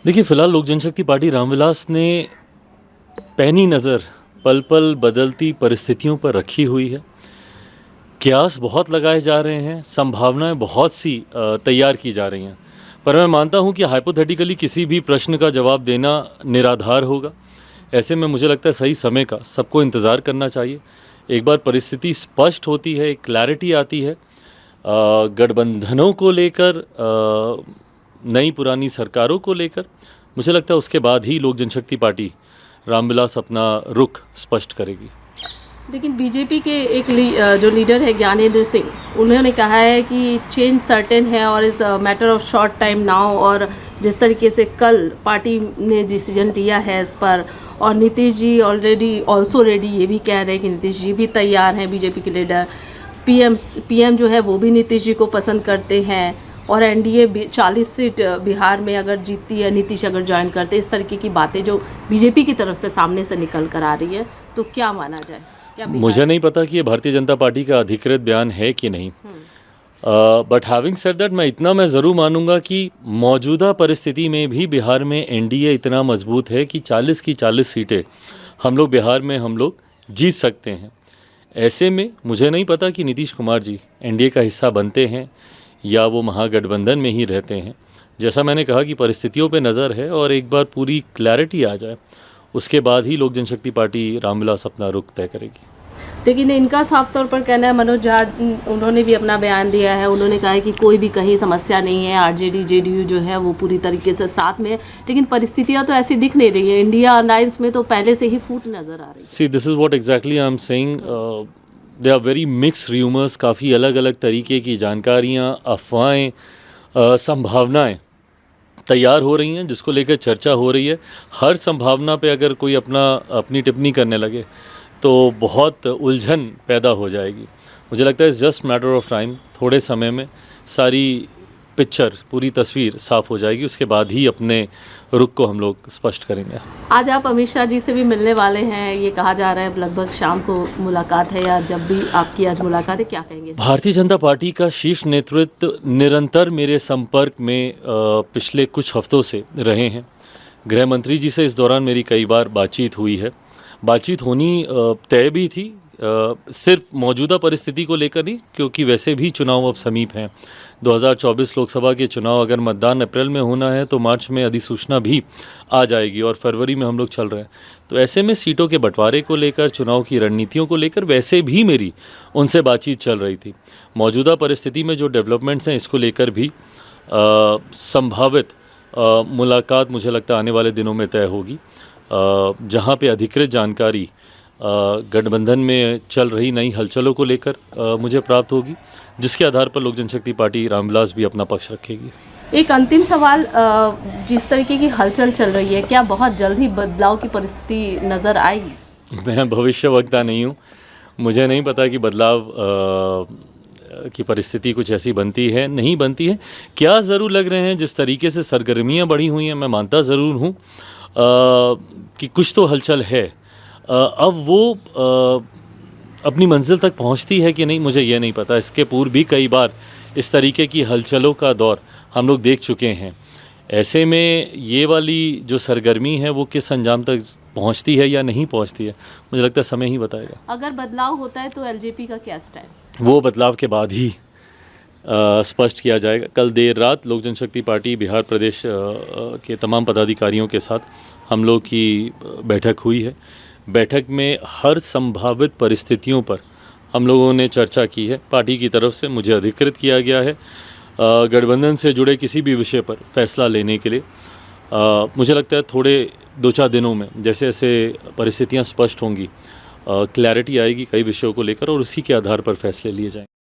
देखिए, फिलहाल लोक जनशक्ति पार्टी रामविलास ने पैनी नज़र पल पल बदलती परिस्थितियों पर रखी हुई है। कयास बहुत लगाए जा रहे हैं, संभावनाएं बहुत सी तैयार की जा रही हैं, पर मैं मानता हूं कि हाइपोथेटिकली किसी भी प्रश्न का जवाब देना निराधार होगा। ऐसे में मुझे लगता है सही समय का सबको इंतज़ार करना चाहिए। एक बार परिस्थिति स्पष्ट होती है, एक क्लैरिटी आती है गठबंधनों को लेकर, नई पुरानी सरकारों को लेकर, मुझे लगता है उसके बाद ही लोक जनशक्ति पार्टी रामविलास अपना रुख स्पष्ट करेगी। लेकिन बीजेपी के एक जो लीडर है ज्ञानेंद्र सिंह, उन्होंने कहा है कि चेंज सर्टेन है और इस matter of short time now, और जिस तरीके से कल पार्टी ने डिसीजन लिया है इस पर, और Nitish ji already also ready, ये भी कह रहे हैं कि नीतीश जी भी तैयार हैं, बीजेपी के लीडर। पीएम जो है वो भी नीतीश जी को पसंद करते हैं, और एनडीए 40 सीट बिहार में अगर जीतती है, नीतीश अगर ज्वाइन करते, इस तरीके की बातें जो बीजेपी की तरफ से सामने से निकल कर आ रही है, तो क्या माना जाए? मुझे नहीं पता कि ये भारतीय जनता पार्टी का अधिकृत बयान है कि नहीं, बट हैविंग सेड दैट, मैं ज़रूर मानूंगा कि मौजूदा परिस्थिति में भी बिहार में एनडीए इतना मजबूत है कि 40 की 40 सीटें हम लोग बिहार में जीत सकते हैं। ऐसे में मुझे नहीं पता कि नीतीश कुमार जी एनडीए का हिस्सा बनते हैं या वो महागठबंधन में ही रहते हैं। जैसा मैंने कहा कि परिस्थितियों पे नज़र है, और एक बार पूरी क्लैरिटी आ जाए उसके बाद ही लोक जनशक्ति पार्टी रामविलास अपना रुख तय करेगी। लेकिन इनका साफ तौर पर कहना है, मनोज झा उन्होंने भी अपना बयान दिया है, उन्होंने कहा है कि कोई भी कहीं समस्या नहीं है, आरजेडी जेडीयू जो है वो पूरी तरीके से साथ में है, लेकिन परिस्थितियां तो ऐसी दिख नहीं रही है। इंडिया अलायंस में तो पहले से ही फूट नजर आ रही है। See, this is what exactly I am saying, they are very mix rumours, काफ़ी अलग अलग तरीके की जानकारियाँ, अफवाहें, संभावनाएँ तैयार हो रही हैं, जिसको लेकर चर्चा हो रही है। हर संभावना पे अगर कोई अपनी टिप्पणी करने लगे तो बहुत उलझन पैदा हो जाएगी। मुझे लगता है जस्ट मैटर ऑफ टाइम, थोड़े समय में सारी पिक्चर, पूरी तस्वीर साफ हो जाएगी, उसके बाद ही अपने रुख को हम लोग स्पष्ट करेंगे। आज आप अमित शाह जी से भी मिलने वाले हैं, ये कहा जा रहा है लगभग शाम को मुलाकात है, या जब भी आपकी आज मुलाकात है, क्या कहेंगे? भारतीय जनता पार्टी का शीर्ष नेतृत्व निरंतर मेरे संपर्क में पिछले कुछ हफ्तों से रहे हैं। गृह मंत्री जी से इस दौरान मेरी कई बार बातचीत हुई है। बातचीत होनी तय भी थी, सिर्फ मौजूदा परिस्थिति को लेकर नहीं, क्योंकि वैसे भी चुनाव अब समीप हैं। 2024 लोकसभा के चुनाव अगर मतदान अप्रैल में होना है तो मार्च में अधिसूचना भी आ जाएगी, और फरवरी में हम लोग चल रहे हैं। तो ऐसे में सीटों के बंटवारे को लेकर, चुनाव की रणनीतियों को लेकर वैसे भी मेरी उनसे बातचीत चल रही थी। मौजूदा परिस्थिति में जो डेवलपमेंट्स हैं, इसको लेकर भी संभावित मुलाकात मुझे लगता है आने वाले दिनों में तय होगी, जहाँ पे अधिकृत जानकारी गठबंधन में चल रही नई हलचलों को लेकर मुझे प्राप्त होगी, जिसके आधार पर लोक जनशक्ति पार्टी रामविलास भी अपना पक्ष रखेगी। एक अंतिम सवाल, जिस तरीके की हलचल चल रही है, क्या बहुत जल्द ही बदलाव की परिस्थिति नज़र आएगी? मैं भविष्यवक्ता नहीं हूँ, मुझे नहीं पता कि बदलाव की परिस्थिति कुछ ऐसी बनती है, नहीं बनती है। क्या ज़रूर लग रहे हैं, जिस तरीके से सरगर्मियाँ बढ़ी हुई हैं, मैं मानता ज़रूर हूँ कि कुछ तो हलचल है। अब वो अपनी मंजिल तक पहुंचती है कि नहीं, मुझे ये नहीं पता। इसके पूर्व भी कई बार इस तरीके की हलचलों का दौर हम लोग देख चुके हैं। ऐसे में ये वाली जो सरगर्मी है वो किस अंजाम तक पहुंचती है या नहीं पहुंचती है, मुझे लगता है समय ही बताएगा। अगर बदलाव होता है तो एलजेपी का क्या स्टैंड? वो बदलाव के बाद ही स्पष्ट किया जाएगा। कल देर रात लोक जनशक्ति पार्टी बिहार प्रदेश के तमाम पदाधिकारियों के साथ हम लोग की बैठक हुई है। बैठक में हर संभावित परिस्थितियों पर हम लोगों ने चर्चा की है। पार्टी की तरफ से मुझे अधिकृत किया गया है गठबंधन से जुड़े किसी भी विषय पर फैसला लेने के लिए। मुझे लगता है थोड़े 2-4 दिनों में जैसे जैसे परिस्थितियां स्पष्ट होंगी, क्लैरिटी आएगी कई विषयों को लेकर, और उसी के आधार पर फैसले लिए जाएंगे।